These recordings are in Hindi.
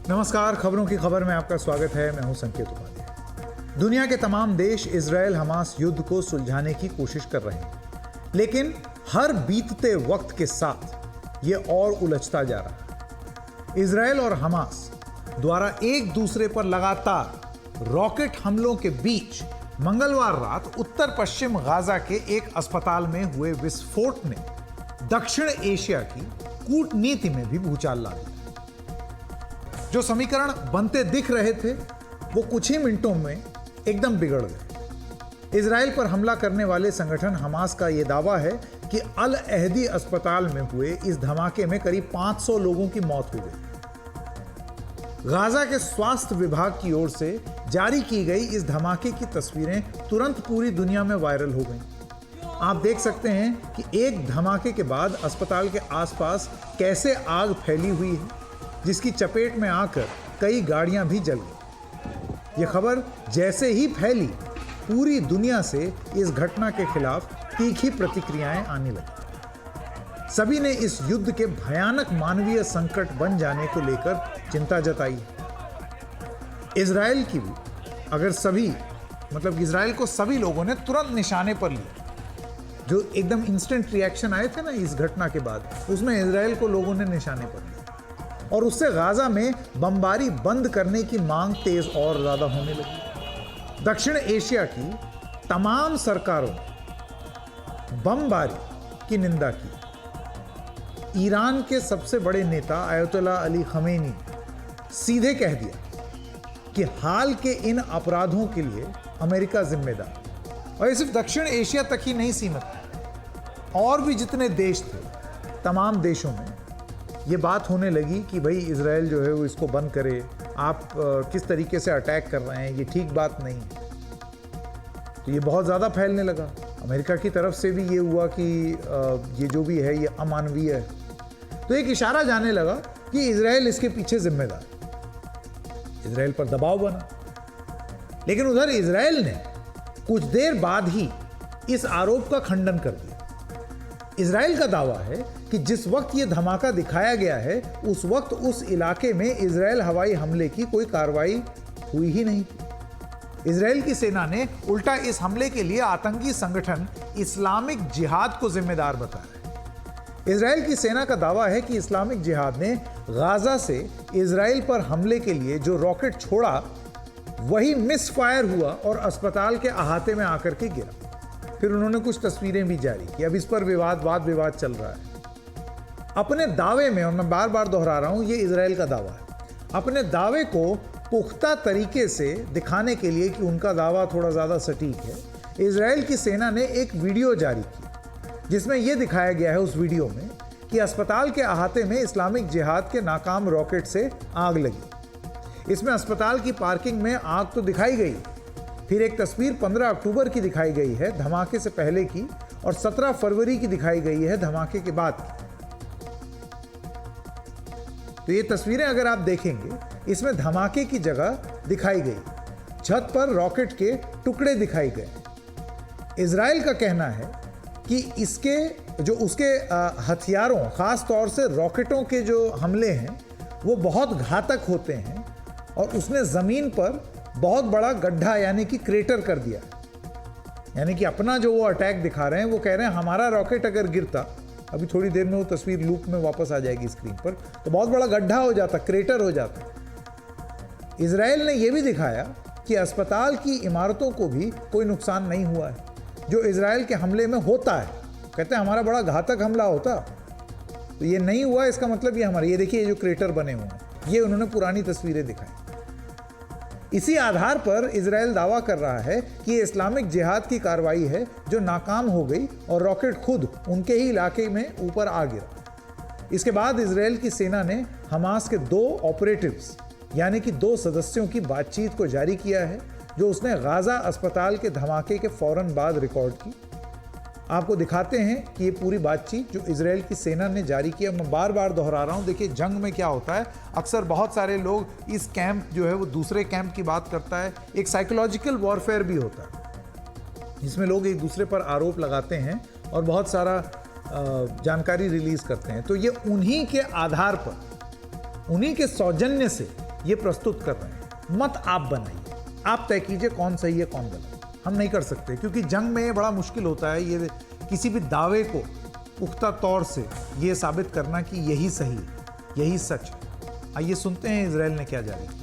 नमस्कार, खबरों की खबर में आपका स्वागत है। मैं हूं संकेत उपाध्याय। दुनिया के तमाम देश इजराइल हमास युद्ध को सुलझाने की कोशिश कर रहे हैं, लेकिन हर बीतते वक्त के साथ ये और उलझता जा रहा है। इजराइल और हमास द्वारा एक दूसरे पर लगातार रॉकेट हमलों के बीच मंगलवार रात उत्तर पश्चिम गाजा के एक अस्पताल में हुए विस्फोट ने दक्षिण एशिया की कूटनीति में भी भूचाल ला दी। जो समीकरण बनते दिख रहे थे वो कुछ ही मिनटों में एकदम बिगड़ गए। इजराइल पर हमला करने वाले संगठन हमास का यह दावा है कि अल अहदी अस्पताल में हुए इस धमाके में करीब 500 लोगों की मौत हो गई। गाजा के स्वास्थ्य विभाग की ओर से जारी की गई इस धमाके की तस्वीरें तुरंत पूरी दुनिया में वायरल हो गईं। आप देख सकते हैं कि एक धमाके के बाद अस्पताल के आसपास कैसे आग फैली हुई है, जिसकी चपेट में आकर कई गाड़ियां भी जल गई। यह खबर जैसे ही फैली, पूरी दुनिया से इस घटना के खिलाफ तीखी प्रतिक्रियाएं आने लगी। सभी ने इस युद्ध के भयानक मानवीय संकट बन जाने को लेकर चिंता जताई। इजराइल की भी इजराइल को सभी लोगों ने तुरंत निशाने पर लिया। जो एकदम इंस्टेंट रिएक्शन आए थे ना इस घटना के बाद, उसमें इजराइल को लोगों ने निशाने पर लिया और उससे गाजा में बमबारी बंद करने की मांग तेज और ज्यादा होने लगी। दक्षिण एशिया की तमाम सरकारों ने बमबारी की निंदा की। ईरान के सबसे बड़े नेता आयतुल्लाह अली खमेनी सीधे कह दिया कि हाल के इन अपराधों के लिए अमेरिका जिम्मेदार। और ये सिर्फ दक्षिण एशिया तक ही नहीं सीमित है, और भी जितने देश थे, तमाम देशों में ये बात होने लगी कि भाई इजराइल जो है वो इसको बंद करे। आप किस तरीके से अटैक कर रहे हैं, ये ठीक बात नहीं। तो ये बहुत ज़्यादा फैलने लगा। अमेरिका की तरफ से भी ये हुआ कि ये जो भी है ये अमानवीय है। तो एक इशारा जाने लगा कि इजराइल इसके पीछे जिम्मेदार। इजराइल पर दबाव बना, लेकिन उधर इजराइल ने कुछ देर बाद ही इस आरोप का खंडन कर दिया। इजराइल का दावा है कि जिस वक्त ये धमाका दिखाया गया है, उस वक्त उस इलाके में इजराइल हवाई हमले की कोई कार्रवाई हुई ही नहीं थी। इजराइल की सेना ने उल्टा इस हमले के लिए आतंकी संगठन इस्लामिक जिहाद को जिम्मेदार बताया है। इजराइल की सेना का दावा है कि इस्लामिक जिहाद ने गाजा से इजराइल पर हमले के लिए जो रॉकेट छोड़ा, वही मिसफायर हुआ और अस्पताल के अहाते में आकर के गिरा। फिर उन्होंने कुछ तस्वीरें भी जारी की। अब इस पर वाद विवाद चल रहा है। अपने दावे में, और मैं बार बार दोहरा रहा हूं, ये इजराइल का दावा है, अपने दावे को पुख्ता तरीके से दिखाने के लिए कि उनका दावा थोड़ा ज़्यादा सटीक है, इजराइल की सेना ने एक वीडियो जारी की, जिसमें यह दिखाया गया है उस वीडियो में कि अस्पताल के अहाते में इस्लामिक जिहाद के नाकाम रॉकेट से आग लगी। इसमें अस्पताल की पार्किंग में आग तो दिखाई गई। फिर एक तस्वीर 15 अक्टूबर की दिखाई गई है, धमाके से पहले की, और 17 फरवरी की दिखाई गई है, धमाके के बाद की। तो ये तस्वीरें अगर आप देखेंगे, इसमें धमाके की जगह दिखाई गई, छत पर रॉकेट के टुकड़े दिखाई गए। इजराइल का कहना है कि उसके हथियारों, खास तौर से रॉकेटों के जो हमले हैं वो बहुत घातक होते हैं, और उसने ज़मीन पर बहुत बड़ा गड्ढा यानी कि क्रेटर कर दिया। यानी कि अपना जो वो अटैक दिखा रहे हैं, वो कह रहे हैं हमारा रॉकेट अगर गिरता, अभी थोड़ी देर में वो तस्वीर लूप में वापस आ जाएगी स्क्रीन पर, तो बहुत बड़ा गड्ढा हो जाता, क्रेटर हो जाता। इजराइल ने यह भी दिखाया कि अस्पताल की इमारतों को भी कोई नुकसान नहीं हुआ है, जो इजराइल के हमले में होता है। कहते हैं हमारा बड़ा घातक हमला होता, तो ये नहीं हुआ। इसका मतलब ये हमारे, ये देखिए ये जो क्रेटर बने हुए हैं, ये उन्होंने पुरानी तस्वीरें दिखाई। इसी आधार पर इजराइल दावा कर रहा है कि ये इस्लामिक जिहाद की कार्रवाई है जो नाकाम हो गई और रॉकेट खुद उनके ही इलाके में ऊपर आ गिरा। इसके बाद इजराइल की सेना ने हमास के 2 ऑपरेटिव्स यानी कि 2 सदस्यों की बातचीत को जारी किया है, जो उसने गाजा अस्पताल के धमाके के फौरन बाद रिकॉर्ड की। आपको दिखाते हैं कि ये पूरी बातचीत जो इजराइल की सेना ने जारी किया। मैं बार बार दोहरा रहा हूँ, देखिए जंग में क्या होता है, अक्सर बहुत सारे लोग इस कैंप जो है वो दूसरे कैंप की बात करता है। एक साइकोलॉजिकल वॉरफेयर भी होता है, जिसमें लोग एक दूसरे पर आरोप लगाते हैं और बहुत सारा जानकारी रिलीज करते हैं। तो ये उन्हीं के आधार पर, उन्हीं के सौजन्य से ये प्रस्तुत कर रहे हैं। मत आप बनाइए, आप तय कीजिए कौन सही है कौन गलत। हम नहीं कर सकते, क्योंकि जंग में ये बड़ा मुश्किल होता है, ये किसी भी दावे को पुख्ता तौर से ये साबित करना कि यही सही है, यही सच है। आइए सुनते हैं इजराइल ने क्या जारी किया।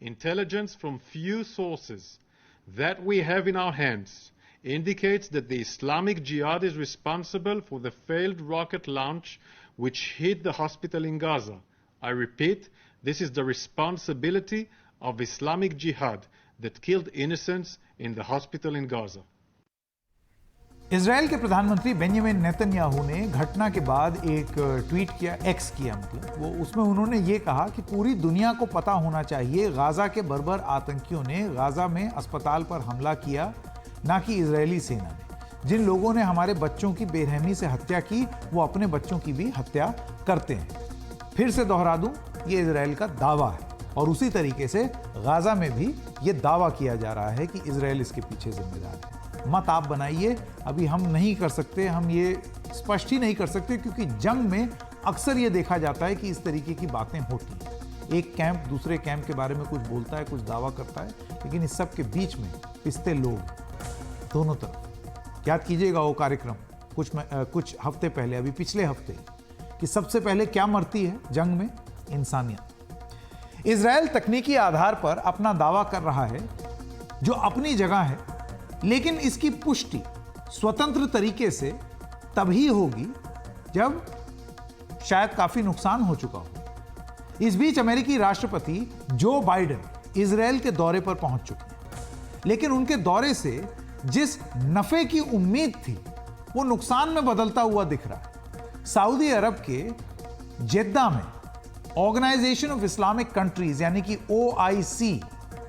Intelligence from few sources that we have in our hands indicates that the Islamic Jihad is responsible for the failed rocket launch which hit the hospital in Gaza. I repeat, this is the responsibility of Islamic Jihad that killed innocents in the hospital in Gaza. Israel के प्रधानमंत्री बेंजामिन नेतन्याहू ने घटना के बाद एक ट्वीट किया, एक्स किया मतलब, वो उसमें उन्होंने ये कहा कि पूरी दुनिया को पता होना चाहिए गाजा के बर्बर आतंकियों ने गाजा में अस्पताल पर हमला किया, ना कि इजरायली सेना ने। जिन लोगों ने हमारे बच्चों की बेरहमी से हत्या की वो अपने बच्चों की भी हत्या करते हैं। फिर से दोहरा दूं, ये इजराइल का दावा है और उसी तरीके से गाजा में भी ये दावा किया जा रहा है कि इजराइल इसके पीछे जिम्मेदार है। मत आप बनाइए, अभी हम नहीं कर सकते, हम ये स्पष्ट ही नहीं कर सकते, क्योंकि जंग में अक्सर ये देखा जाता है कि इस तरीके की बातें होती हैं। एक कैंप दूसरे कैंप के बारे में कुछ बोलता है, कुछ दावा करता है, लेकिन इस सब के बीच में पिसते लोग दोनों तरफ। याद कीजिएगा वो कार्यक्रम कुछ हफ्ते पहले, अभी पिछले हफ्ते, कि सबसे पहले क्या मरती है जंग में? इंसानियत। इजराइल तकनीकी आधार पर अपना दावा कर रहा है जो अपनी जगह है, लेकिन इसकी पुष्टि स्वतंत्र तरीके से तभी होगी जब शायद काफी नुकसान हो चुका हो। इस बीच अमेरिकी राष्ट्रपति जो बाइडेन इजराइल के दौरे पर पहुंच चुके हैं, लेकिन उनके दौरे से जिस नफे की उम्मीद थी वो नुकसान में बदलता हुआ दिख रहा है। सऊदी अरब के जेद्दा में ऑर्गेनाइजेशन ऑफ इस्लामिक कंट्रीज यानी कि OIC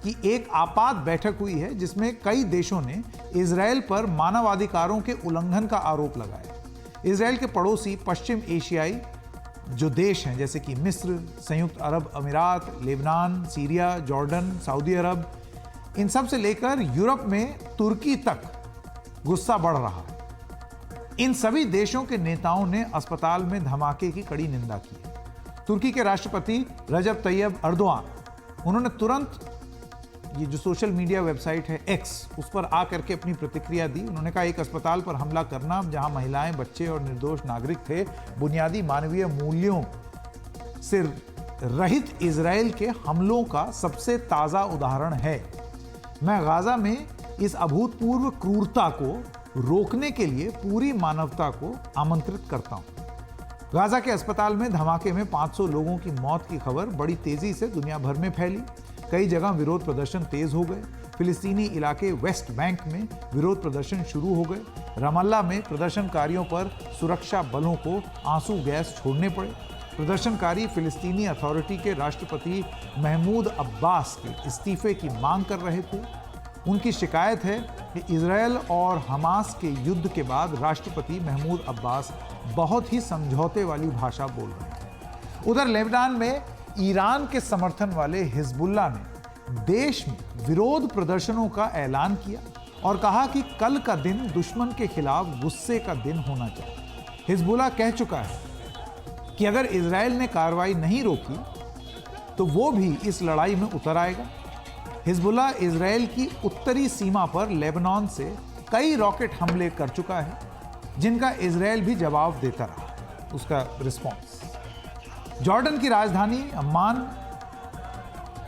की एक आपात बैठक हुई है, जिसमें कई देशों ने इजराइल पर मानवाधिकारों के उल्लंघन का आरोप लगाया। इजराइल के पड़ोसी पश्चिम एशियाई जो देश हैं, जैसे कि मिस्र, संयुक्त अरब अमीरात, लेबनान, सीरिया, जॉर्डन, सऊदी अरब, इन सब से लेकर यूरोप में तुर्की तक गुस्सा बढ़ रहा है। इन सभी देशों के नेताओं ने अस्पताल में धमाके की कड़ी निंदा की है। तुर्की के राष्ट्रपति रजब तैयब अर्दोआन, उन्होंने तुरंत ये जो सोशल मीडिया वेबसाइट है X, उस पर आकर के अपनी प्रतिक्रिया दी। उन्होंने कहा एक अस्पताल पर हमला करना जहां महिलाएं, बच्चे और निर्दोष नागरिक थे, बुनियादी मानवीय मूल्यों से रहित इजराइल के हमलों का सबसे ताज़ा उदाहरण है। मैं गाजा में इस अभूतपूर्व क्रूरता को रोकने के लिए पूरी मानवता को आमंत्रित करता हूं। गाजा के अस्पताल में धमाके में 500 लोगों की मौत की खबर बड़ी तेजी से दुनिया भर में फैली। कई जगह विरोध प्रदर्शन तेज हो गए। फिलिस्तीनी इलाके वेस्ट बैंक में विरोध प्रदर्शन शुरू हो गए। रमल्ला में प्रदर्शनकारियों पर सुरक्षा बलों को आंसू गैस छोड़ने पड़े। प्रदर्शनकारी फिलिस्तीनी अथॉरिटी के राष्ट्रपति महमूद अब्बास के इस्तीफे की मांग कर रहे थे। उनकी शिकायत है कि इजराइल और हमास के युद्ध के बाद राष्ट्रपति महमूद अब्बास बहुत ही समझौते वाली भाषा बोल रहे हैं। उधर लेबनान में ईरान के समर्थन वाले हिजबुल्लाह ने देश में विरोध प्रदर्शनों का ऐलान किया और कहा कि कल का दिन दुश्मन के खिलाफ गुस्से का दिन होना चाहिए। हिजबुल्लाह कह चुका है कि अगर इजराइल ने कार्रवाई नहीं रोकी तो वो भी इस लड़ाई में उतर आएगा। हिजबुल्लाह इजराइल की उत्तरी सीमा पर लेबनान से कई रॉकेट हमले कर चुका है, जिनका इजराइल भी जवाब देता रहा, उसका रिस्पॉन्स। जॉर्डन की राजधानी अम्मान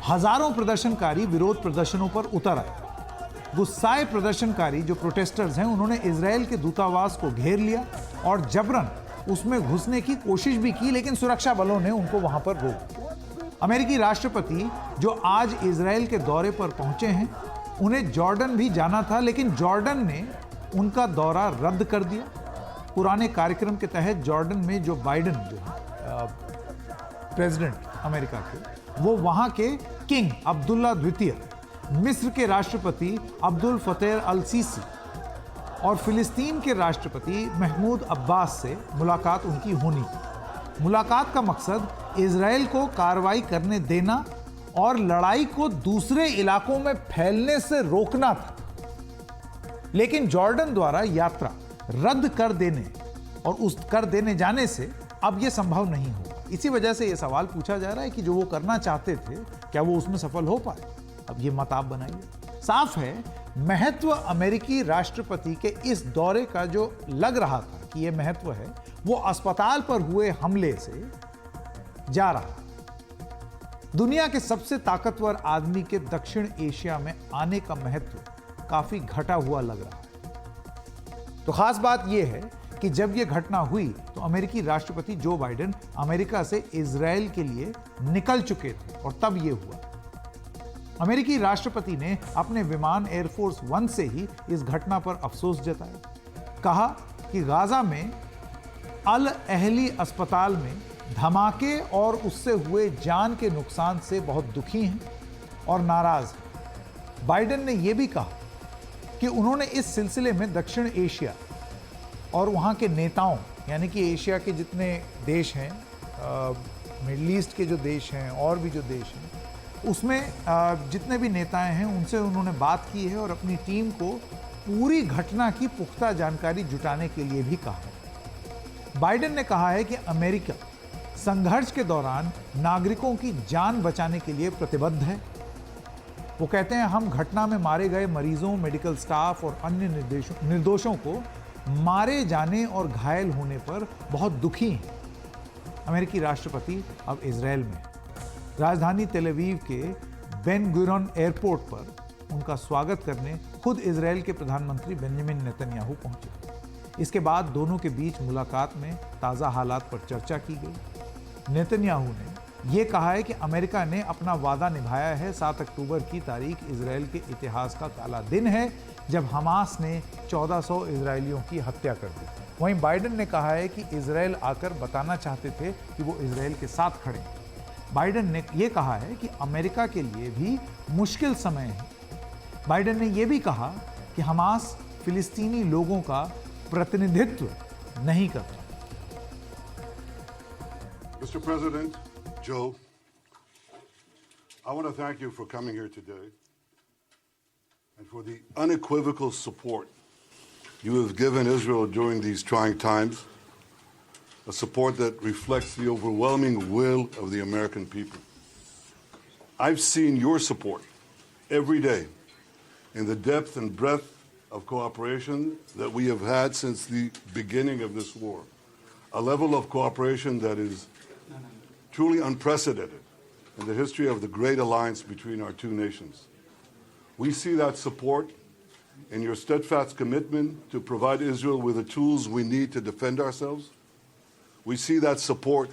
हजारों प्रदर्शनकारी विरोध प्रदर्शनों पर उतर आए। गुस्साए प्रदर्शनकारी जो प्रोटेस्टर्स हैं, उन्होंने इजरायल के दूतावास को घेर लिया और जबरन उसमें घुसने की कोशिश भी की, लेकिन सुरक्षा बलों ने उनको वहां पर रोक दिया। अमेरिकी राष्ट्रपति जो आज इजरायल के दौरे पर पहुंचे हैं, उन्हें जॉर्डन भी जाना था, लेकिन जॉर्डन ने उनका दौरा रद्द कर दिया। पुराने कार्यक्रम के तहत जॉर्डन में जो बाइडेन जो प्रेसिडेंट अमेरिका के, वो वहां के किंग अब्दुल्ला द्वितीय, मिस्र के राष्ट्रपति अब्दुल फतेह अल सीसी और फिलिस्तीन के राष्ट्रपति महमूद अब्बास से मुलाकात उनकी होनी थी। मुलाकात का मकसद इजरायल को कार्रवाई करने देना और लड़ाई को दूसरे इलाकों में फैलने से रोकना था, लेकिन जॉर्डन द्वारा यात्रा रद्द कर देने और उस कर देने जाने से अब यह संभव नहीं होगा। इसी वजह से यह सवाल पूछा जा रहा है कि जो वो करना चाहते थे, क्या वो उसमें सफल हो पाए? अब ये मत आप बनाइए। साफ है, महत्व अमेरिकी राष्ट्रपति के इस दौरे का जो लग रहा था कि यह महत्व है, वो अस्पताल पर हुए हमले से जा रहा है। दुनिया के सबसे ताकतवर आदमी के दक्षिण एशिया में आने का महत्व काफी घटा हुआ लग रहा है। तो खास बात यह है कि जब यह घटना हुई तो अमेरिकी राष्ट्रपति जो बाइडेन अमेरिका से इजरायल के लिए निकल चुके थे और तब यह हुआ। अमेरिकी राष्ट्रपति ने अपने विमान एयरफोर्स 1 से ही इस घटना पर अफसोस जताया। कहा कि गाजा में अल अहली अस्पताल में धमाके और उससे हुए जान के नुकसान से बहुत दुखी हैं और नाराज हैं। बाइडेन ने यह भी कहा कि उन्होंने इस सिलसिले में दक्षिण एशिया और वहाँ के नेताओं, यानी कि एशिया के जितने देश हैं, मिडल ईस्ट के जो देश हैं और भी जो देश हैं, उसमें जितने भी नेताएं हैं उनसे उन्होंने बात की है और अपनी टीम को पूरी घटना की पुख्ता जानकारी जुटाने के लिए भी कहा। बाइडेन ने कहा है कि अमेरिका संघर्ष के दौरान नागरिकों की जान बचाने के लिए प्रतिबद्ध है। वो कहते हैं, हम घटना में मारे गए मरीजों, मेडिकल स्टाफ और अन्य निर्दोषों को मारे जाने और घायल होने पर बहुत दुखी हैं। अमेरिकी राष्ट्रपति अब इजरायल में राजधानी तेल अवीव के बेन गुरियन एयरपोर्ट पर उनका स्वागत करने खुद इजरायल के प्रधानमंत्री बेंजामिन नेतन्याहू पहुंचे। इसके बाद दोनों के बीच मुलाकात में ताज़ा हालात पर चर्चा की गई। नेतन्याहू ने यह कहा है कि अमेरिका ने अपना वादा निभाया है। 7 अक्टूबर की तारीख इजरायल के इतिहास का काला दिन है, जब हमास ने 1400 इजरायलियों की हत्या कर दी। वहीं बाइडेन ने कहा है कि इजरायल आकर बताना चाहते थे कि वो इजरायल के साथ खड़े हैं। बाइडेन ने यह कहा है कि अमेरिका के लिए भी मुश्किल समय है। बाइडेन ने यह भी कहा कि हमास फिलिस्तीनी लोगों का प्रतिनिधित्व नहीं करता। Mr. President, Joe, I want to thank you for coming here today and for the unequivocal support you have given Israel during these trying times, a support that reflects the overwhelming will of the American people. I've seen your support every day in the depth and breadth of cooperation that we have had since the beginning of this war, a level of cooperation that is truly unprecedented in the history of the great alliance between our two nations. We see that support in your steadfast commitment to provide Israel with the tools we need to defend ourselves. We see that support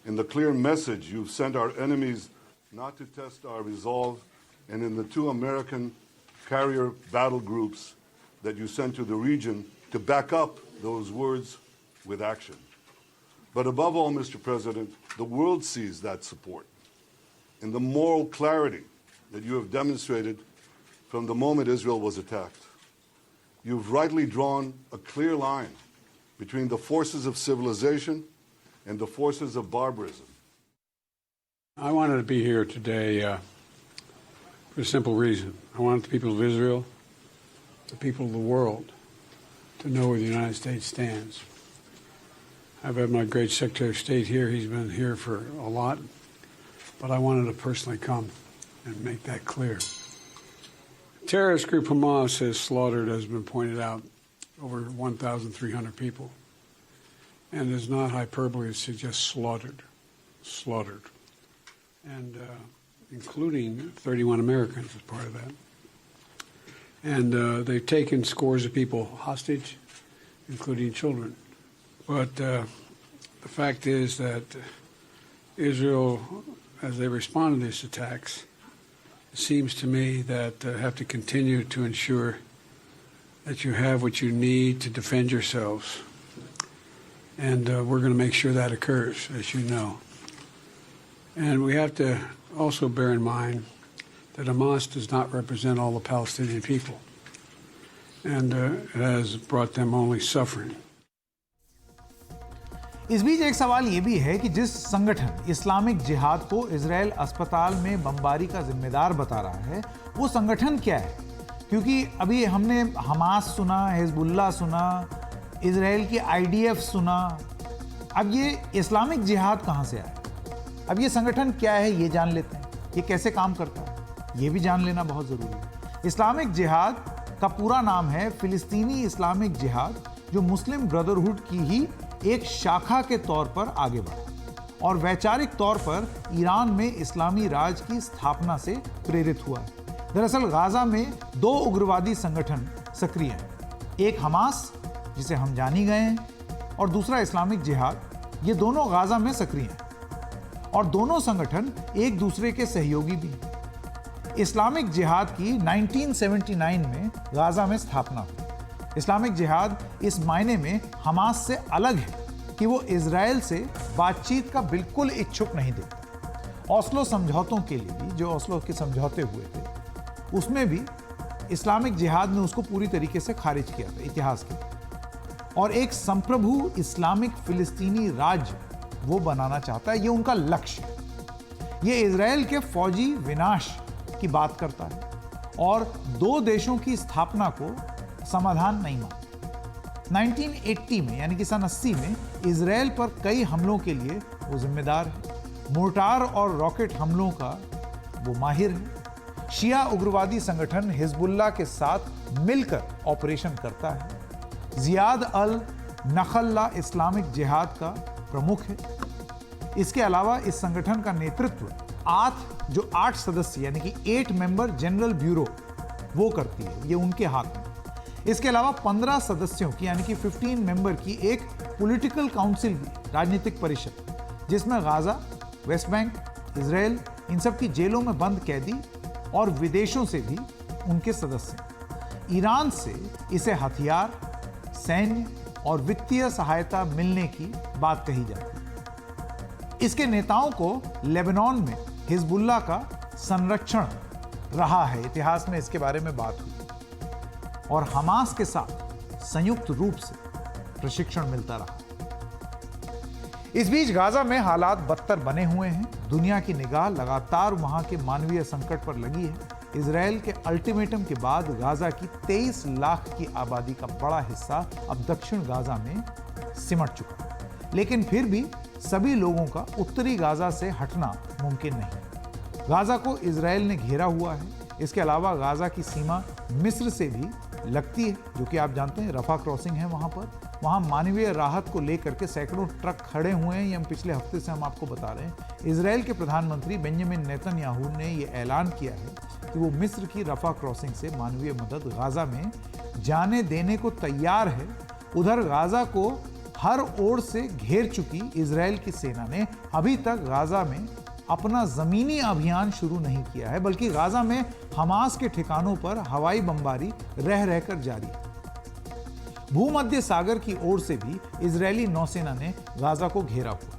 in the clear message you've sent our enemies not to test our resolve, and in the 2 American carrier battle groups that you sent to the region to back up those words with action. But above all, Mr. President, the world sees that support in the moral clarity that you have demonstrated from the moment Israel was attacked. You've rightly drawn a clear line between the forces of civilization and the forces of barbarism. I wanted to be here today for a simple reason. I wanted the people of Israel, the people of the world, to know where the United States stands. I've had my great Secretary of State here. He's been here for a lot. But I wanted to personally come and make that clear. Terrorist group Hamas has slaughtered, as has been pointed out, over 1,300 people. And it's not hyperbole to suggest slaughtered. slaughtered, and including 31 Americans as part of that. And they've taken scores of people hostage, including children. But the fact is that Israel, as they respond to these attacks, it seems to me that have to continue to ensure that you have what you need to defend yourselves. And we're going to make sure that occurs, as you know. And we have to also bear in mind that Hamas does not represent all the Palestinian people. And it has brought them only suffering. इस बीच एक सवाल यह भी है कि जिस संगठन इस्लामिक जिहाद को इजराइल अस्पताल में बमबारी का जिम्मेदार बता रहा है, वो संगठन क्या है? क्योंकि अभी हमने हमास सुना, हिजबुल्लाह सुना, इजराइल की आईडीएफ सुना, अब ये इस्लामिक जिहाद कहां से आया? अब ये संगठन क्या है ये जान लेते हैं, ये कैसे काम करता है, ये भी जान लेना बहुत जरूरी है। इस्लामिक जिहाद का पूरा नाम है फिलिस्तीनी इस्लामिक जिहाद, जो मुस्लिम ब्रदरहुड की ही एक शाखा के तौर पर आगे बढ़ा और वैचारिक तौर पर ईरान में इस्लामी राज की स्थापना से प्रेरित हुआ है। दरअसल गाजा में दो उग्रवादी संगठन सक्रिय हैं, एक हमास जिसे हम जान ही गए हैं और दूसरा इस्लामिक जिहाद। ये दोनों गाजा में सक्रिय हैं और दोनों संगठन एक दूसरे के सहयोगी भी हैं। इस्लामिक जिहाद की 1979 में गाजा में स्थापना हुई। इस्लामिक जिहाद इस मायने में हमास से अलग है कि वो इजराइल से बातचीत का बिल्कुल इच्छुक नहीं दिखता। ओस्लो समझौतों के लिए भी, जो ओस्लो के समझौते हुए थे, उसमें भी इस्लामिक जिहाद ने उसको पूरी तरीके से खारिज किया था इतिहास के, और एक संप्रभु इस्लामिक फिलिस्तीनी राज्य वो बनाना चाहता है। ये उनका लक्ष्य है। ये इजराइल के फौजी विनाश की बात करता है और दो देशों की स्थापना को समाधान नहीं मानता। 1980 में यानी कि सन 80 में इजराइल पर कई हमलों के लिए वो जिम्मेदार है। मोर्टार और रॉकेट हमलों का वो माहिर है। शिया उग्रवादी संगठन हिजबुल्लाह के साथ मिलकर ऑपरेशन करता है। जियाद अल नखल्ला इस्लामिक जिहाद का प्रमुख है। इसके अलावा इस संगठन का नेतृत्व 8 सदस्य यानी कि 8 मेंबर जनरल ब्यूरो वो करती है, ये उनके हाथ में। इसके अलावा 15 सदस्यों की यानी कि 15 मेंबर की एक पॉलिटिकल काउंसिल भी, राजनीतिक परिषद, जिसमें गाजा, वेस्ट बैंक, इजराइल, इन सब की जेलों में बंद कैदी और विदेशों से भी उनके सदस्य। ईरान से इसे हथियार, सैन्य और वित्तीय सहायता मिलने की बात कही जाती है। इसके नेताओं को लेबनान में हिजबुल्लाह का संरक्षण रहा है, इतिहास में इसके बारे में बात हुई, और हमास के साथ संयुक्त रूप से प्रशिक्षण मिलता रहा। इस बीच गाजा में हालात बदतर बने हुए हैं। दुनिया की निगाह लगातार वहां के मानवीय संकट पर लगी है। इजराइल के अल्टीमेटम के बाद गाजा की 23 लाख की आबादी का बड़ा हिस्सा अब दक्षिण गाजा में सिमट चुका है, लेकिन फिर भी सभी लोगों का उत्तरी गाजा से हटना मुमकिन नहीं। गाजा को इजराइल ने घेरा हुआ है। इसके अलावा गाजा की सीमा मिस्र से भी लगती है, जो कि आप जानते हैं रफा क्रॉसिंग है वहां पर। वहां मानवीय राहत को लेकर के सैकड़ों ट्रक खड़े हुए हैं। ये हम पिछले हफ्ते से हम आपको बता रहे हैं। इजराइल के प्रधानमंत्री बेंजामिन नेतन्याहू ने ये ऐलान किया है कि वो मिस्र की रफा क्रॉसिंग से मानवीय मदद गाजा में जाने देने को तैयार है। उधर गाजा को हर ओर से घेर चुकी इजराइल की सेना ने अभी तक गाजा में अपना जमीनी अभियान शुरू नहीं किया है, बल्कि गाजा में हमास के ठिकानों पर हवाई बमबारी रह रहकर जारी है। भूमध्य सागर की ओर से भी इजरायली नौसेना ने गाजा को घेरा हुआ।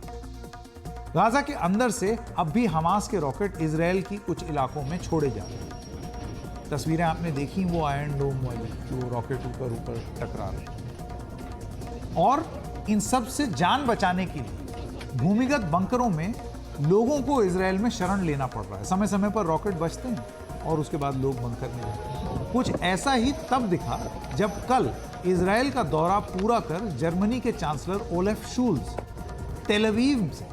गाजा के अंदर से अब भी हमास के रॉकेट इजराइल की कुछ इलाकों में छोड़े जा रहे हैं। तस्वीरें आपने देखी वो आयरन डोम वाली, जो रॉकेट ऊपर टकरा रहे हैं। और इन सब से जान बचाने के लिए भूमिगत बंकरों में लोगों को इजराइल में शरण लेना पड़ रहा है। समय समय पर रॉकेट बजते हैं और उसके बाद लोग बंकर में जाते हैं। कुछ ऐसा ही तब दिखा जब कल इजराइल का दौरा पूरा कर जर्मनी के चांसलर ओलेफ शूल्ज टेल अवीव से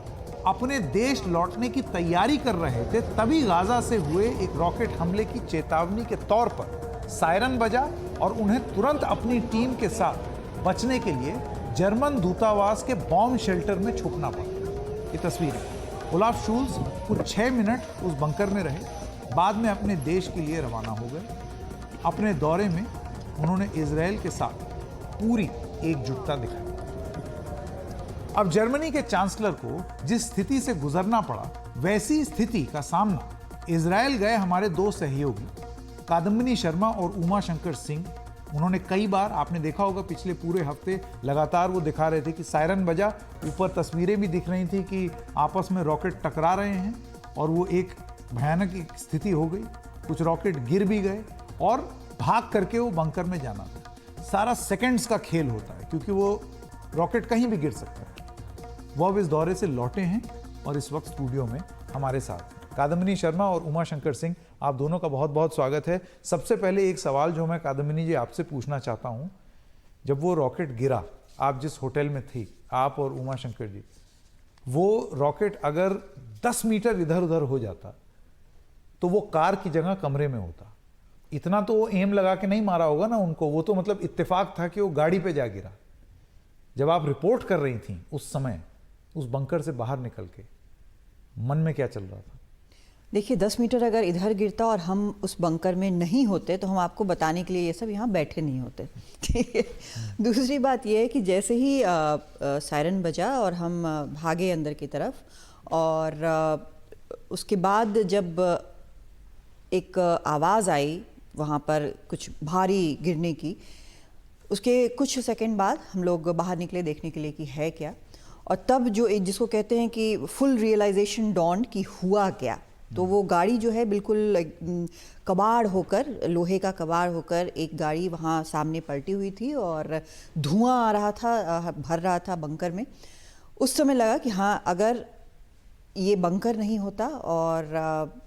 अपने देश लौटने की तैयारी कर रहे थे। तभी गाजा से हुए एक रॉकेट हमले की चेतावनी के तौर पर सायरन बजा और उन्हें तुरंत अपनी टीम के साथ बचने के लिए जर्मन दूतावास के बॉम्ब शेल्टर में छुपना पड़ा। ये तस्वीर है। ओलाफ शूल्स कुछ 6 मिनट उस बंकर में रहे, बाद में अपने देश के लिए रवाना हो गए। अपने दौरे में उन्होंने इजराइल के साथ पूरी एकजुटता दिखाई। अब जर्मनी के चांसलर को जिस स्थिति से गुजरना पड़ा, वैसी स्थिति का सामना इजराइल गए हमारे दो सहयोगी कादम्बिनी शर्मा और उमा शंकर सिंह। उन्होंने कई बार, आपने देखा होगा पिछले पूरे हफ्ते लगातार वो दिखा रहे थे कि सायरन बजा, ऊपर तस्वीरें भी दिख रही थी कि आपस में रॉकेट टकरा रहे हैं और वो एक भयानक एक स्थिति हो गई। कुछ रॉकेट गिर भी गए और भाग करके वो बंकर में जाना था। सारा सेकंड्स का खेल होता है क्योंकि वो रॉकेट कहीं भी गिर सकता है। वो अब इस दौरे से लौटे हैं और इस वक्त स्टूडियो में हमारे साथ हैं। कादम्बिनी शर्मा और उमा शंकर सिंह, आप दोनों का बहुत बहुत स्वागत है। सबसे पहले एक सवाल जो मैं कादम्बिनी जी आपसे पूछना चाहता हूँ, जब वो रॉकेट गिरा, आप जिस होटल में थी, आप और उमा शंकर जी, वो रॉकेट अगर 10 मीटर इधर उधर हो जाता तो वो कार की जगह कमरे में होता। इतना तो वो एम लगा के नहीं मारा होगा ना उनको, वो तो मतलब इत्तेफाक था कि वो गाड़ी पे जा गिरा। जब आप रिपोर्ट कर रही थी उस समय, उस बंकर से बाहर निकल के, मन में क्या चल रहा था? देखिए, 10 मीटर अगर इधर गिरता और हम उस बंकर में नहीं होते तो हम आपको बताने के लिए ये सब यहाँ बैठे नहीं होते, ठीक है। दूसरी बात ये है कि जैसे ही सायरन बजा और हम भागे अंदर की तरफ, और उसके बाद जब एक आवाज़ आई वहाँ पर कुछ भारी गिरने की, उसके कुछ सेकंड बाद हम लोग बाहर निकले देखने के लिए कि है क्या। और तब जो जिसको कहते हैं कि फुल रियलाइजेशन डॉन कि हुआ क्या, तो वो गाड़ी जो है बिल्कुल कबाड़ होकर, लोहे का कबाड़ होकर एक गाड़ी वहाँ सामने पलटी हुई थी और धुआं आ रहा था, भर रहा था बंकर में। उस समय लगा कि हाँ, अगर ये बंकर नहीं होता और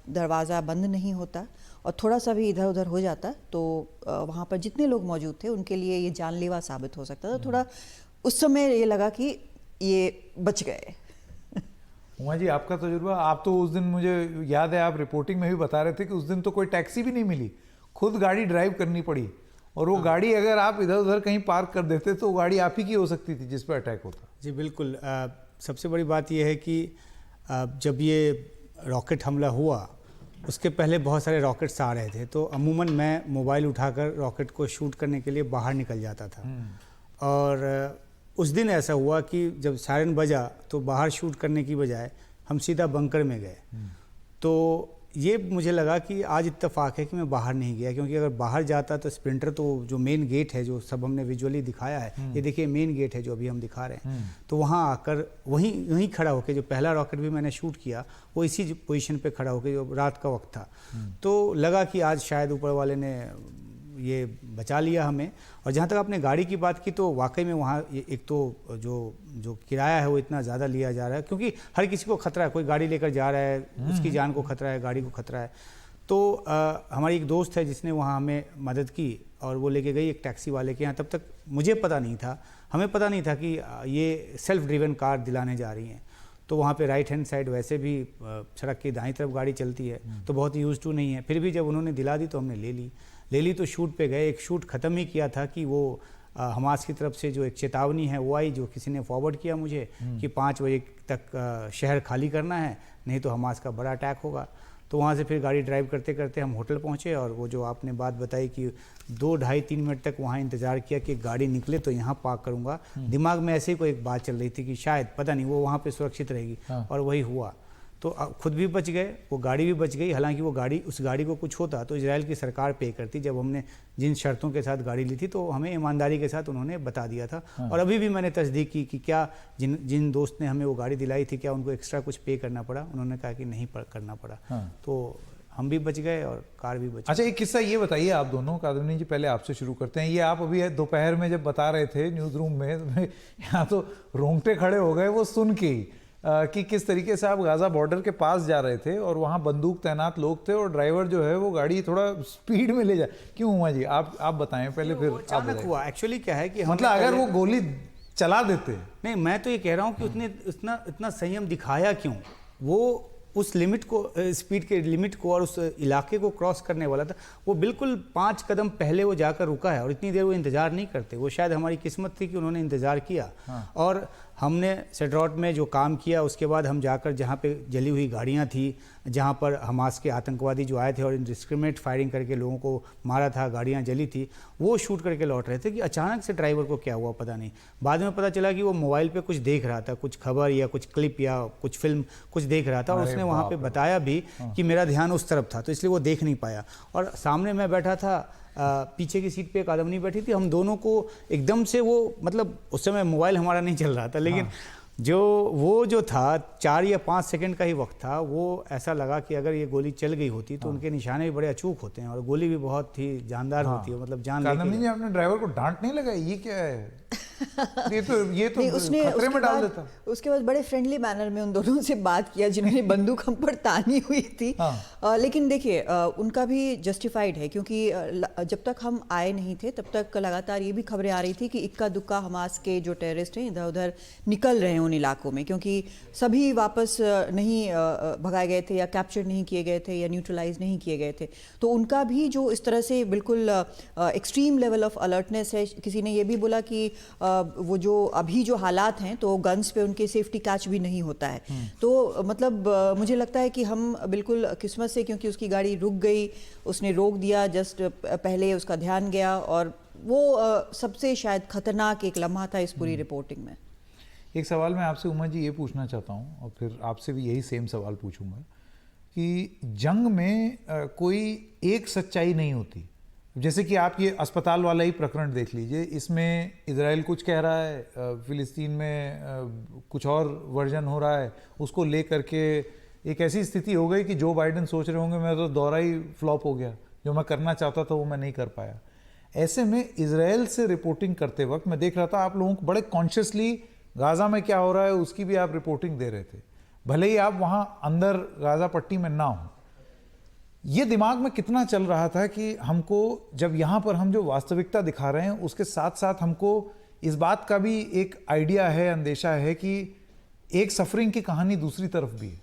दरवाज़ा बंद नहीं होता और थोड़ा सा भी इधर उधर हो जाता तो वहाँ पर जितने लोग मौजूद थे उनके लिए ये जानलेवा साबित हो सकता था। थोड़ा उस समय ये लगा कि ये बच गए। उमा जी, आपका तजुर्बा? आप तो उस दिन, मुझे याद है आप रिपोर्टिंग में भी बता रहे थे कि उस दिन तो कोई टैक्सी भी नहीं मिली, खुद गाड़ी ड्राइव करनी पड़ी। और वो गाड़ी अगर आप इधर उधर कहीं पार्क कर देते तो गाड़ी आप ही की हो सकती थी जिस पर अटैक होता। जी बिल्कुल। सबसे बड़ी बात यह है कि जब ये रॉकेट हमला हुआ उसके पहले बहुत सारे रॉकेट्स आ रहे थे, तो अमूमन मैं मोबाइल उठाकर रॉकेट को शूट करने के लिए बाहर निकल जाता था। और उस दिन ऐसा हुआ कि जब सायरन बजा तो बाहर शूट करने की बजाय हम सीधा बंकर में गए। तो ये मुझे लगा कि आज इत्तेफाक है कि मैं बाहर नहीं गया, क्योंकि अगर बाहर जाता तो स्प्रिंटर, तो जो मेन गेट है जो सब हमने विजुअली दिखाया है, ये देखिए मेन गेट है जो अभी हम दिखा रहे हैं, तो वहाँ आकर वहीं खड़ा होकर, जो पहला रॉकेट भी मैंने शूट किया वो इसी पोजीशन पे खड़ा होकर, जो रात का वक्त था, तो लगा कि आज शायद ऊपर वाले ने ये बचा लिया हमें। और जहाँ तक आपने गाड़ी की बात की, तो वाकई में वहाँ एक तो जो किराया है वो इतना ज़्यादा लिया जा रहा है, क्योंकि हर किसी को खतरा है, कोई गाड़ी लेकर जा रहा है, उसकी जान को खतरा है, गाड़ी को खतरा है। तो हमारी एक दोस्त है जिसने वहाँ हमें मदद की और वो लेके गई एक टैक्सी वाले के यहाँ। तब तक मुझे पता नहीं था, हमें पता नहीं था कि ये सेल्फ ड्रिवन कार दिलाने जा रही हैं। तो वहाँ पे राइट हैंड साइड वैसे भी सड़क की दाईं तरफ गाड़ी चलती है, तो बहुत यूज टू नहीं है। फिर भी जब उन्होंने दिला दी तो हमने ले ली तो शूट पे गए। एक शूट ख़त्म ही किया था कि वो हमास की तरफ से जो एक चेतावनी है वो आई, जो किसी ने फॉरवर्ड किया मुझे कि 5 बजे तक शहर खाली करना है, नहीं तो हमास का बड़ा अटैक होगा। तो वहाँ से फिर गाड़ी ड्राइव करते करते हम होटल पहुँचे, और वो जो आपने बात बताई कि 2, 2.5-3 मिनट तक वहाँ इंतज़ार किया कि गाड़ी निकले तो यहाँ पार्क करूँगा। दिमाग में ऐसे ही कोई एक बात चल रही थी कि शायद, पता नहीं, वो वहाँ पे सुरक्षित रहेगी, और वही हुआ। तो खुद भी बच गए, वो गाड़ी भी बच गई। हालांकि वो गाड़ी, उस गाड़ी को कुछ होता तो इजराइल की सरकार पे करती। जब हमने जिन शर्तों के साथ गाड़ी ली थी तो हमें ईमानदारी के साथ उन्होंने बता दिया था। और अभी भी मैंने तस्दीक की कि क्या जिन दोस्त ने हमें वो गाड़ी दिलाई थी, क्या उनको एक्स्ट्रा कुछ पे करना पड़ा? उन्होंने कहा कि नहीं करना पड़ा। तो हम भी बच गए और कार भी बच गई। अच्छा, एक किस्सा ये बताइए आप दोनों। कादम्बिनी जी, पहले आपसे शुरू करते हैं। ये आप अभी दोपहर में जब बता रहे थे न्यूज़ रूम में, यहाँ तो रोंगटे खड़े हो गए वो सुन के ही, कि किस तरीके से आप गाज़ा बॉर्डर के पास जा रहे थे और वहाँ बंदूक तैनात लोग थे और ड्राइवर जो है वो गाड़ी थोड़ा स्पीड में ले जाए। क्यों उमा जी, आप बताएं पहले, फिर अचानक हुआ। एक्चुअली क्या है कि मतलब अगर वो गोली चला देते। नहीं, मैं तो ये कह रहा हूँ कि उसने इतना संयम दिखाया क्यों? वो उस लिमिट को, स्पीड के लिमिट को और उस इलाके को क्रॉस करने वाला था, वो बिल्कुल 5 कदम पहले वो जाकर रुका है और इतनी देर वो इंतज़ार नहीं करते। वो शायद हमारी किस्मत थी कि उन्होंने इंतज़ार किया। और हमने सेड्रॉट में जो काम किया उसके बाद हम जाकर जहाँ पे जली हुई गाड़ियाँ थी, जहाँ पर हमास के आतंकवादी जो आए थे और इंडिस्क्रिमिनेट फायरिंग करके लोगों को मारा था, गाड़ियाँ जली थी, वो शूट करके लौट रहे थे कि अचानक से ड्राइवर को क्या हुआ पता नहीं। बाद में पता चला कि वो मोबाइल पे कुछ देख रहा था, कुछ खबर या कुछ क्लिप या कुछ फिल्म कुछ देख रहा था और उसने वहाँ पे बताया भी कि मेरा ध्यान उस तरफ था, तो इसलिए वो देख नहीं पाया। और सामने मैं बैठा था, पीछे की सीट पे एक आदमी बैठी थी, हम दोनों को एकदम से वो, मतलब उस समय मोबाइल हमारा नहीं चल रहा था, लेकिन जो था 4 या 5 सेकंड का ही वक्त था, वो ऐसा लगा कि अगर ये गोली चल गई होती तो उनके निशाने भी बड़े अचूक होते हैं और गोली भी बहुत ही जानदार होती है, मतलब जान कादम्बी जी, आपने ड्राइवर को डांट नहीं लगाई, ये क्या है? ये तो उसने खतरे में डाल देता। उसके बाद बड़े फ्रेंडली मैनर में उन दोनों से बात किया जिन्होंने बंदूक हम पर तानी हुई थी। लेकिन देखिए उनका भी जस्टिफाइड है, क्योंकि जब तक हम आए नहीं थे तब तक लगातार ये भी खबरें आ रही थी कि इक्का दुक्का हमास के जो टेररिस्ट हैं इधर उधर निकल रहे हैं उन इलाकों में, क्योंकि सभी वापस नहीं भगाए गए थे या कैप्चर नहीं किए गए थे या न्यूट्रलाइज नहीं किए गए थे। तो उनका भी जो इस तरह से बिल्कुल एक्सट्रीम लेवल ऑफ अलर्टनेस है। किसी ने ये भी बोला कि वो जो अभी जो हालात हैं तो गन्स पे उनके सेफ्टी कैच भी नहीं होता है। तो मतलब मुझे लगता है कि हम बिल्कुल किस्मत से, क्योंकि उसकी गाड़ी रुक गई, उसने रोक दिया जस्ट पहले, उसका ध्यान गया, और वो सबसे शायद खतरनाक एक लम्हा था इस पूरी रिपोर्टिंग में। एक सवाल मैं आपसे उमा जी ये पूछना चाहता हूँ और फिर आपसे भी यही सेम सवाल पूछूंगा कि जंग में कोई एक सच्चाई नहीं होती। जैसे कि आप ये अस्पताल वाला ही प्रकरण देख लीजिए, इसमें इजराइल कुछ कह रहा है, फिलिस्तीन में कुछ और वर्जन हो रहा है, उसको ले करके एक ऐसी स्थिति हो गई कि जो बाइडेन सोच रहे होंगे मेरा तो दौरा ही फ्लॉप हो गया, जो मैं करना चाहता था वो मैं नहीं कर पाया। ऐसे में इजराइल से रिपोर्टिंग करते वक्त मैं देख रहा था आप लोगों को बड़े कॉन्शियसली गाज़ा में क्या हो रहा है उसकी भी आप रिपोर्टिंग दे रहे थे, भले ही आप वहाँ अंदर गाज़ा पट्टी में ना हो। ये दिमाग में कितना चल रहा था कि हमको जब यहाँ पर हम जो वास्तविकता दिखा रहे हैं उसके साथ साथ हमको इस बात का भी एक आइडिया है, अंदेशा है कि एक सफरिंग की कहानी दूसरी तरफ भी है।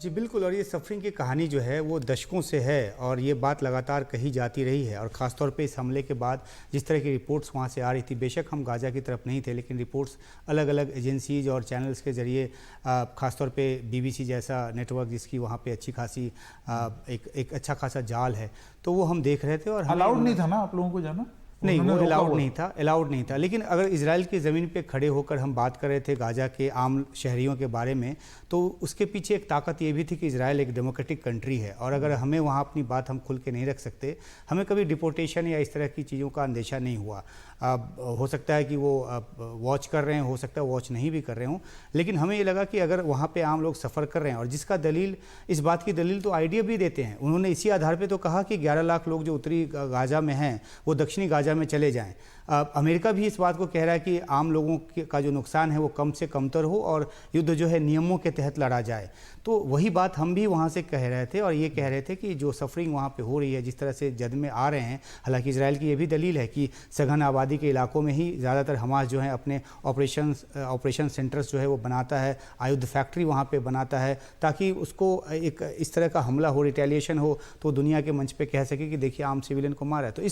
जी बिल्कुल, और ये सफरिंग की कहानी जो है वो दशकों से है और ये बात लगातार कही जाती रही है। और ख़ासतौर पे इस हमले के बाद जिस तरह की रिपोर्ट्स वहाँ से आ रही थी, बेशक हम गाज़ा की तरफ नहीं थे, लेकिन रिपोर्ट्स अलग अलग एजेंसीज और चैनल्स के ज़रिए, ख़ासतौर पे BBC जैसा नेटवर्क जिसकी वहाँ पे अच्छी खासी एक अच्छा खासा जाल है, तो वो हम देख रहे थे। और अलाउड नहीं था ना आप लोगों को जाना? नहीं, वो अलाउड नहीं था। लेकिन अगर इजराइल की ज़मीन पे खड़े होकर हम बात कर रहे थे गाज़ा के आम शहरियों के बारे में, तो उसके पीछे एक ताकत ये भी थी कि इजराइल एक डेमोक्रेटिक कंट्री है और अगर हमें वहाँ अपनी बात हम खुल के नहीं रख सकते, हमें कभी डिपोर्टेशन या इस तरह की चीज़ों का अंदेशा नहीं हुआ। हो सकता है कि वो वॉच कर रहे हैं, हो सकता है वॉच नहीं भी कर रहे हों, लेकिन हमें ये लगा कि अगर वहाँ पे आम लोग सफ़र कर रहे हैं, और जिसका दलील, इस बात की दलील तो आईडिया भी देते हैं, उन्होंने इसी आधार पे तो कहा कि 11 लाख लोग जो उत्तरी गाज़ा में हैं वो दक्षिणी गाज़ा में चले जाएं। अमेरिका भी इस बात को कह रहा है कि आम लोगों का जो नुकसान है वो कम से कमतर हो और युद्ध जो है नियमों के तहत लड़ा जाए। तो वही बात हम भी वहाँ से कह रहे थे और ये कह रहे थे कि जो सफरिंग वहाँ पे हो रही है, जिस तरह से जद में आ रहे हैं, हालांकि इजराइल की ये भी दलील है कि सघन आबादी के इलाकों में ही ज़्यादातर हमास जो है अपने ऑपरेशन सेंटर्स जो है वो बनाता है, आयुध फैक्ट्री वहाँ पर बनाता है, ताकि उसको एक इस तरह का हमला हो, रिटेलिएशन हो, तो दुनिया के मंच पर कह सके कि देखिए आम सिविलियन को मारा है। तो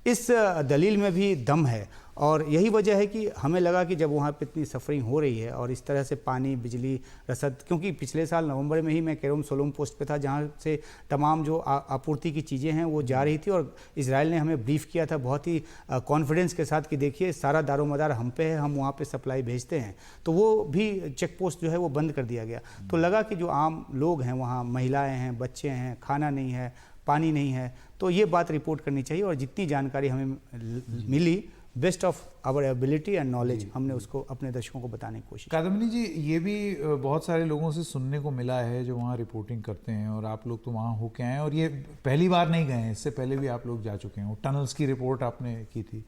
इस दलील में भी दम है और यही वजह है कि हमें लगा कि जब वहाँ पे इतनी सफरिंग हो रही है और इस तरह से पानी, बिजली, रसद, क्योंकि पिछले साल नवंबर में ही मैं केरोम सोलोम पोस्ट पे था जहाँ से तमाम जो आपूर्ति की चीज़ें हैं वो जा रही थी और इजराइल ने हमें ब्रीफ किया था बहुत ही कॉन्फिडेंस के साथ कि देखिए सारा दारोमदार हम पे है, हम वहाँ पे सप्लाई भेजते हैं। तो वो भी चेक पोस्ट जो है वो बंद कर दिया गया। तो लगा कि जो आम लोग हैं वहाँ, महिलाएँ हैं, बच्चे हैं, खाना नहीं है, पानी नहीं है, तो ये बात रिपोर्ट करनी चाहिए और जितनी जानकारी हमें मिली, best of our ability and knowledge, हमने उसको अपने दर्शकों को बताने की कोशिश। कादम्बी जी, ये भी बहुत सारे लोगों से सुनने को मिला है जो वहाँ रिपोर्टिंग करते हैं और आप लोग तो वहाँ होके आए हैं और ये पहली बार नहीं गए हैं, इससे पहले भी आप लोग जा चुके हैं। टनल्स की रिपोर्ट आपने की थी।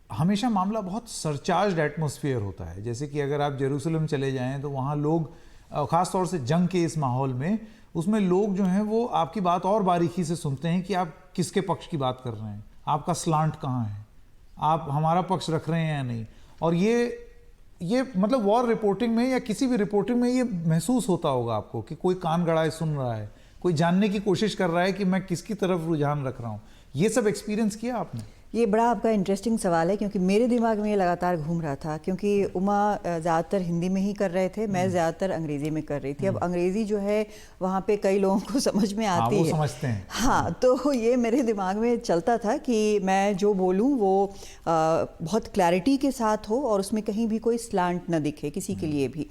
हमेशा मामला बहुत सरचार्ज्ड एटमॉस्फेयर होता है, जैसे कि अगर आप जेरूसलम चले जाएँ तो वहाँ लोग, ख़ासतौर से जंग के इस माहौल में, उसमें लोग जो हैं वो आपकी बात और बारीकी से सुनते हैं कि आप किसके पक्ष की बात कर रहे हैं, आपका स्लांट कहाँ है, आप हमारा पक्ष रख रहे हैं या नहीं। और ये ये मतलब वॉर रिपोर्टिंग में या किसी भी रिपोर्टिंग में ये महसूस होता होगा आपको कि कोई कान गड़ाए सुन रहा है, कोई जानने की कोशिश कर रहा है कि मैं किसकी तरफ रुझान रख रहा हूँ। ये सब एक्सपीरियंस किया आपने? ये बड़ा आपका इंटरेस्टिंग सवाल है, क्योंकि मेरे दिमाग में ये लगातार घूम रहा था, क्योंकि उमा ज़्यादातर हिंदी में ही कर रहे थे, मैं ज़्यादातर अंग्रेज़ी में कर रही थी। अब अंग्रेज़ी जो है वहाँ पे कई लोगों को समझ में आती वो है, समझते हैं। हाँ, तो ये मेरे दिमाग में चलता था कि मैं जो बोलूँ वो बहुत क्लैरिटी के साथ हो और उसमें कहीं भी कोई स्लांट न दिखे किसी के लिए भी।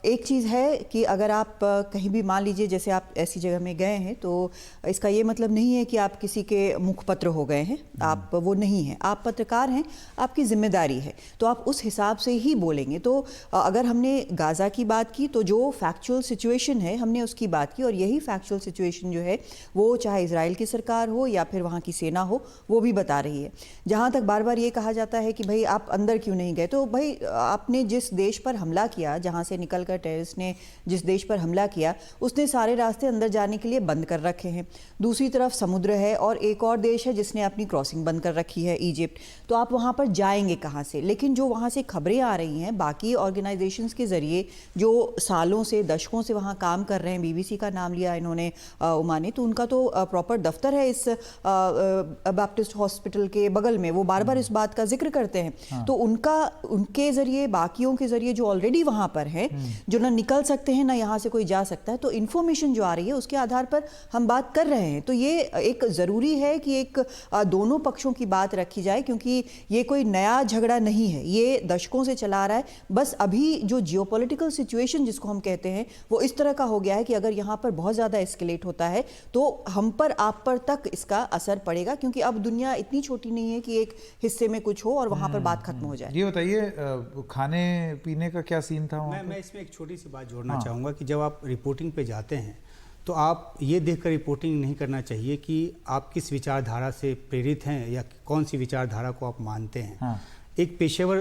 एक चीज़ है कि अगर आप कहीं भी मान लीजिए जैसे आप ऐसी जगह में गए हैं, तो इसका ये मतलब नहीं है कि आप किसी के मुखपत्र हो गए हैं, आप वो नहीं हैं, आप पत्रकार हैं, आपकी जिम्मेदारी है, तो आप उस हिसाब से ही बोलेंगे। तो अगर हमने गाज़ा की बात की तो जो फैक्चुअल सिचुएशन है हमने उसकी बात की, और यही फैक्चुअल सिचुएशन जो है वो चाहे इजराइल की सरकार हो या फिर वहाँ की सेना हो वो भी बता रही है। जहाँ तक बार बार ये कहा जाता है कि भाई आप अंदर क्यों नहीं गए, तो भाई आपने जिस देश पर हमला किया, जहाँ से निकलकर टेररिस्ट ने जिस देश पर हमला किया, उसने सारे रास्ते अंदर जाने के लिए बंद कर रखे हैं। दूसरी तरफ समुद्र है और एक और देश है जिसने अपनी क्रॉसिंग बंद कर रखी है, इजिप्ट। तो आप वहाँ पर जाएंगे कहाँ से? लेकिन जो वहाँ से खबरें आ रही हैं बाकी ऑर्गेनाइजेशंस के ज़रिए जो सालों से दशकों से वहाँ काम कर रहे हैं, बीबीसी का नाम लिया इन्होंने उमा ने, तो उनका तो प्रॉपर दफ्तर है इस बैप्टिस्ट हॉस्पिटल के बगल में, वो बार बार इस बात का जिक्र करते हैं। तो उनके ज़रिए, बाकियों के ज़रिए जो ऑलरेडी वहाँ पर है, जो ना निकल सकते हैं ना यहाँ से कोई जा सकता है, तो इन्फॉर्मेशन जो आ रही है उसके आधार पर हम बात कर रहे हैं। तो ये एक ज़रूरी है कि एक दोनों पक्षों की बात रखी जाए, क्योंकि ये कोई नया झगड़ा नहीं है, ये दशकों से चला आ रहा है। बस अभी जो जियोपॉलिटिकल सिचुएशन जिसको हम कहते हैं वो इस तरह का हो गया है कि अगर यहाँ पर बहुत ज़्यादा एस्केलेट होता है तो हम पर, आप पर तक इसका असर पड़ेगा, क्योंकि अब दुनिया इतनी छोटी नहीं है कि एक हिस्से में कुछ हो और वहाँ पर बात खत्म हो जाए। ये बताइए खाने पीने का क्या सीन था? मैं इसमें एक छोटी सी बात जोड़ना चाहूँगा कि जब आप रिपोर्टिंग पे जाते हैं तो आप ये देखकर रिपोर्टिंग नहीं करना चाहिए कि आप किस विचारधारा से प्रेरित हैं या कौन सी विचारधारा को आप मानते हैं। एक पेशेवर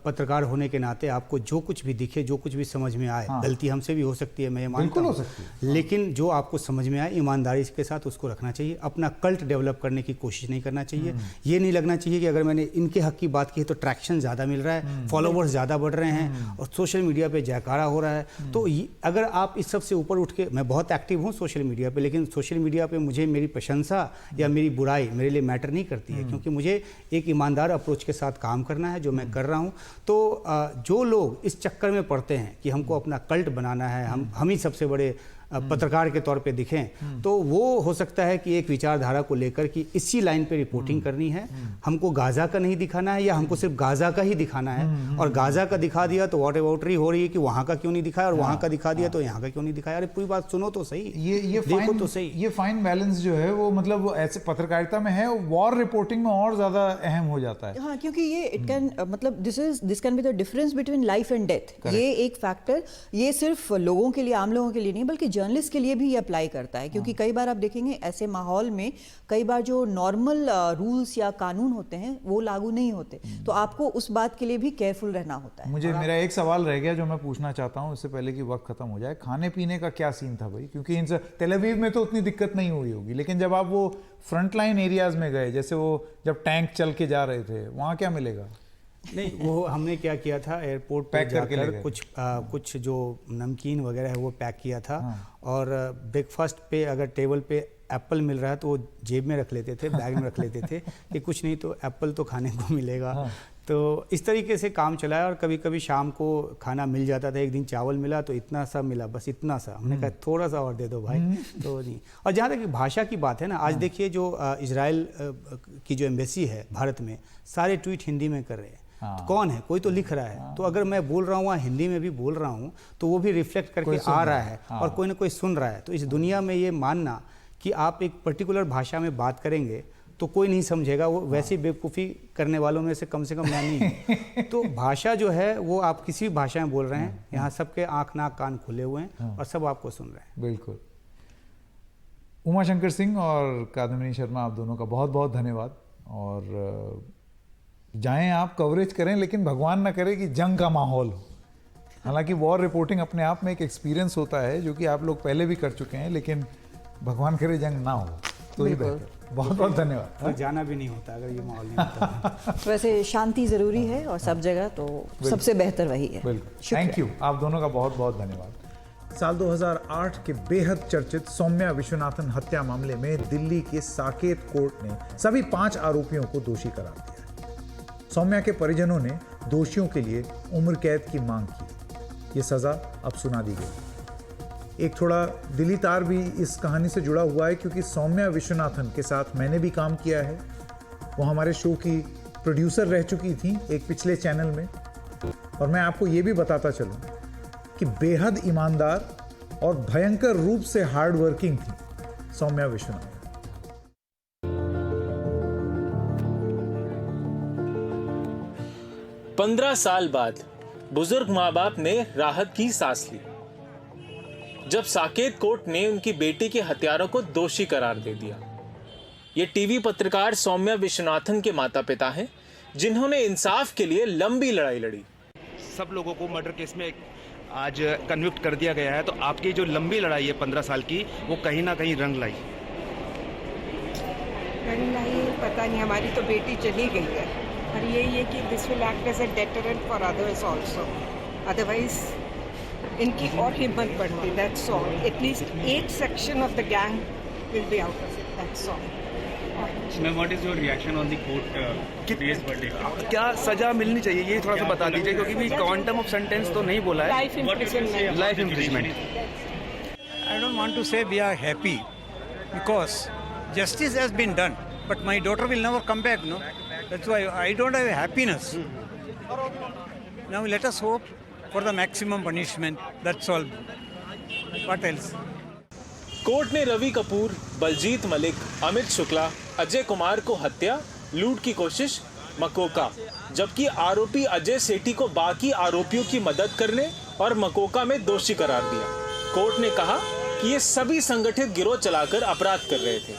पत्रकार होने के नाते आपको जो कुछ भी दिखे, जो कुछ भी समझ में आए, गलती हमसे भी हो सकती है, मैं ये मानता हूँ, लेकिन जो आपको समझ में आए ईमानदारी के साथ उसको रखना चाहिए। अपना कल्ट डेवलप करने की कोशिश नहीं करना चाहिए। ये नहीं लगना चाहिए कि अगर मैंने इनके हक की बात की है तो ट्रैक्शन ज़्यादा मिल रहा है, फॉलोवर्स ज़्यादा बढ़ रहे हैं और सोशल मीडिया पर जयकारा हो रहा है। तो अगर आप इस सब से ऊपर उठ के, मैं बहुत एक्टिव हूँ सोशल मीडिया पर, लेकिन सोशल मीडिया पर मुझे मेरी प्रशंसा या मेरी बुराई मेरे लिए मैटर नहीं करती है, क्योंकि मुझे एक ईमानदार अप्रोच के साथ काम करना है जो मैं कर रहा हूं। तो जो लोग इस चक्कर में पड़ते हैं कि हमको अपना कल्ट बनाना है, हम ही सबसे बड़े पत्रकार के तौर पे दिखें, तो वो हो सकता है कि एक विचारधारा को लेकर कि इसी लाइन पे रिपोर्टिंग करनी है, हमको गाजा का नहीं दिखाना है या हमको सिर्फ गाजा का ही दिखाना है, और गाजा का दिखा दिया तो वॉट अबाउटरी हो रही है कि वहां का क्यों नहीं दिखाया, और वहां का दिखा दिया तो यहाँ का क्यों नहीं दिखाया। अरे पूरी बात सुनो तो सही, ये देखो तो सही। ये फाइन बैलेंस जो है वो मतलब वो ऐसे पत्रकारिता में है, वॉर रिपोर्टिंग में और ज्यादा अहम हो जाता है। हाँ, क्योंकि ये इट कैन मतलब this can be the difference between life and death. ये एक फैक्टर, ये सिर्फ लोगों के लिए, आम लोगों के लिए नहीं बल्कि जर्नलिस्ट के लिए भी अप्लाई करता है, क्योंकि कई बार आप देखेंगे ऐसे माहौल में कई बार जो नॉर्मल रूल्स या कानून होते हैं वो लागू नहीं होते, तो आपको उस बात के लिए भी केयरफुल रहना होता है। मुझे मेरा एक सवाल रह गया जो मैं पूछना चाहता हूँ इससे पहले कि वक्त खत्म हो जाए। खाने पीने का क्या सीन था भाई? क्योंकि इन तेल अवीव में तो उतनी दिक्कत नहीं हुई होगी, लेकिन जब आप वो फ्रंट लाइन एरियाज में गए, जैसे वो जब टैंक चल के जा रहे थे, वहाँ क्या मिलेगा? नहीं, वो हमने क्या किया था, एयरपोर्ट पे जाकर कुछ जो नमकीन वगैरह है वो पैक किया था, और ब्रेकफास्ट पे अगर टेबल पे एप्पल मिल रहा है तो वो जेब में रख लेते थे, बैग में रख लेते थे कि कुछ नहीं तो एप्पल तो खाने को मिलेगा। तो इस तरीके से काम चलाया, और कभी कभी शाम को खाना मिल जाता था। एक दिन चावल मिला तो इतना सा मिला, बस इतना सा, हमने कहा थोड़ा सा और दे दो भाई, तो नहीं। और जहाँ तक भाषा की बात है ना, आज देखिए जो इजराइल की जो एम्बेसी है भारत में, सारे ट्वीट हिंदी में कर रहे हैं। तो कौन है? कोई तो लिख रहा है, तो अगर मैं बोल रहा हूँ वहाँ हिंदी में भी बोल रहा हूँ तो वो भी रिफ्लेक्ट करके आ रहा है, और कोई ना कोई सुन रहा है। तो इस दुनिया में ये मानना कि आप एक पर्टिकुलर भाषा में बात करेंगे तो कोई नहीं समझेगा, वो वैसी बेवकूफ़ी करने वालों में से कम मैं नहीं हूँ। तो भाषा जो है वो आप किसी भी भाषा में बोल रहे हैं, यहाँ सबके आँख नाक कान खुले हुए हैं और सब आपको सुन रहे हैं। बिल्कुल। उमा शंकर सिंह और कादम्बिनी शर्मा, आप दोनों का बहुत बहुत धन्यवाद। और जाएं आप, कवरेज करें, लेकिन भगवान ना करे कि जंग का माहौल हो। हालांकि वॉर रिपोर्टिंग अपने आप में एक एक्सपीरियंस होता है जो कि आप लोग पहले भी कर चुके हैं, लेकिन भगवान करे जंग ना हो तो ही बेहतर। बहुत बहुत धन्यवाद। तो जाना भी नहीं होता अगर ये माहौल नहीं होता। वैसे शांति ज़रूरी है और सब जगह तो सबसे बेहतर वही है। बिल्कुल, थैंक यू, आप दोनों का बहुत बहुत धन्यवाद। साल 2008 के बेहद चर्चित सौम्या विश्वनाथन हत्या मामले में दिल्ली के साकेत कोर्ट ने सभी 5 आरोपियों को दोषी करार दिया। सौम्या के परिजनों ने दोषियों के लिए उम्र कैद की मांग की। ये सजा अब सुना दी गई। एक थोड़ा दिली तार भी इस कहानी से जुड़ा हुआ है, क्योंकि सौम्या विश्वनाथन के साथ मैंने भी काम किया है। वो हमारे शो की प्रोड्यूसर रह चुकी थी एक पिछले चैनल में। और मैं आपको ये भी बताता चलूं कि बेहद ईमानदार और भयंकर रूप से हार्ड वर्किंग थी सौम्या विश्वनाथन। 15 साल बाद बुजुर्ग माँ बाप ने राहत की सांस ली जब साकेत कोर्ट ने उनकी बेटी के हत्यारों को दोषी करार दे दिया। ये टीवी पत्रकार सौम्या विश्वनाथन के माता पिता हैं, जिन्होंने इंसाफ के लिए लंबी लड़ाई लड़ी। सब लोगों को मर्डर केस में आज कन्विक्ट कर दिया गया है, तो आपकी जो लंबी लड़ाई है 15 साल की, वो कहीं ना कहीं रंग लाई। पता नहीं, हमारी तो बेटी चली गई है, और यही है कि this will act as a deterrent for others also. Otherwise इनकी और हिम्मत बढ़ती, दैट्स ऑल। एटलीस्ट 8 section of the gang will be out of it, that's all. Ma'am, what is your reaction on the court case birthday? क्या सजा मिलनी चाहिए ये थोड़ा सा बता दीजिए, क्योंकि भी क्वांटम ऑफ सेंटेंस तो नहीं बोला है। Life imprisonment. Life imprisonment. I don't want to say we are happy because justice has been done, but my daughter will never come back, no? That's why I don't have happiness. Now let us hope for the maximum punishment, that's all. What else? Court ने रवि कपूर, बलजीत मलिक, अमित शुक्ला, अजय कुमार को हत्या, लूट की कोशिश, मकोका, जबकि आरोपी अजय सेठी को बाकी आरोपियों की मदद करने और मकोका में दोषी करार दिया। कोर्ट ने कहा कि ये सभी संगठित गिरोह चलाकर अपराध कर रहे थे।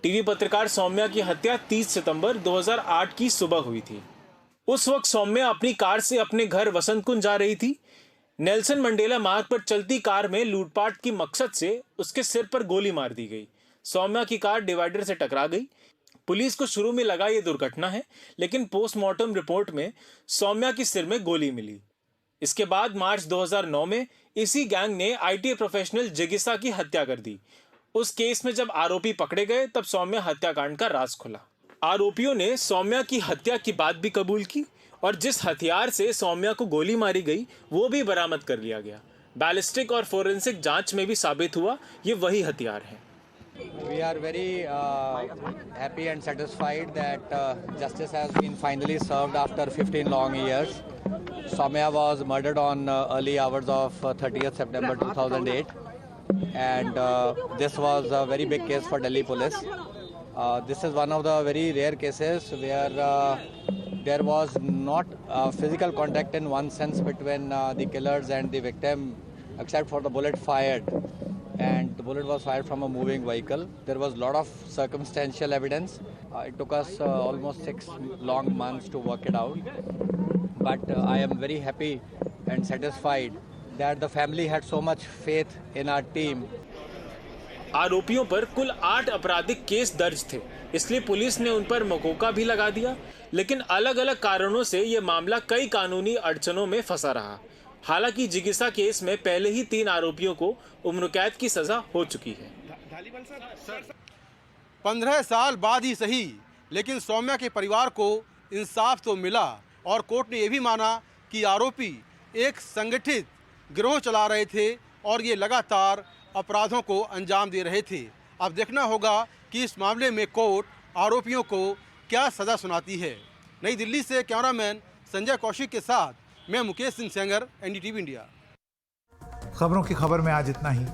टीवी पत्रकार सौम्या की हत्या 30 सितंबर 2008 की सुबह हुई थी। उस वक्त सौम्या अपनी कार से अपने घर वसंत कुंज जा रही थी। नेल्सन मंडेला मार्ग पर चलती कार में लूटपाट की मकसद से उसके सिर पर गोली मार दी गई। सौम्या की कार डिवाइडर से टकरा गई। पुलिस को शुरू में लगा ये दुर्घटना है, लेकिन पोस्टमार्टम रिपोर्ट में सौम्या की सिर में गोली मिली। इसके बाद मार्च 2009 में इसी गैंग ने आईटी प्रोफेशनल जिगिसा की हत्या कर दी। उस केस में जब आरोपी पकड़े गए तब सौम्या हत्याकांड का राज खुला। आरोपियों ने सौम्या की हत्या की बात भी कबूल की और जिस हथियार से सौम्या को गोली मारी गई वो भी बरामद कर लिया गया। बैलिस्टिक और फोरेंसिक जांच में भी साबित हुआ ये वही हथियार है। We are very happy and satisfied that justice has been finally served after 15 long years. Soumya was murdered on early hours of 30th September 2008, and this was a very big case for Delhi police. This is one of the very rare cases where there was not physical contact in one sense between the killers and the victim, except for the bullet fired. And the bullet was fired from a moving vehicle. There was a lot of circumstantial evidence. It took us almost 6 long months to work it out. But I am very happy and satisfied that the family had so much faith in our team. आरोपियों पर कुल 8 आपराधिक केस दर्ज थे, इसलिए पुलिस ने उन पर मकोका भी लगा दिया। लेकिन अलग अलग कारणों से ये मामला कई कानूनी अड़चनों में फंसा रहा। हालांकि जिगिसा केस में पहले ही 3 आरोपियों को उम्र कैद की सजा हो चुकी है। 15 साल बाद ही सही, लेकिन सौम्या के परिवार को इंसाफ तो मिला और कोर्ट ने यह भी माना कि आरोपी एक संगठित गिरोह चला रहे थे और ये लगातार अपराधों को अंजाम दे रहे थे। अब देखना होगा कि इस मामले में कोर्ट आरोपियों को क्या सज़ा सुनाती है। नई दिल्ली से कैमरामैन संजय कौशिक के साथ मैं मुकेश सिंह सेंगर, एनडीटीवी इंडिया। खबरों की खबर में आज इतना ही।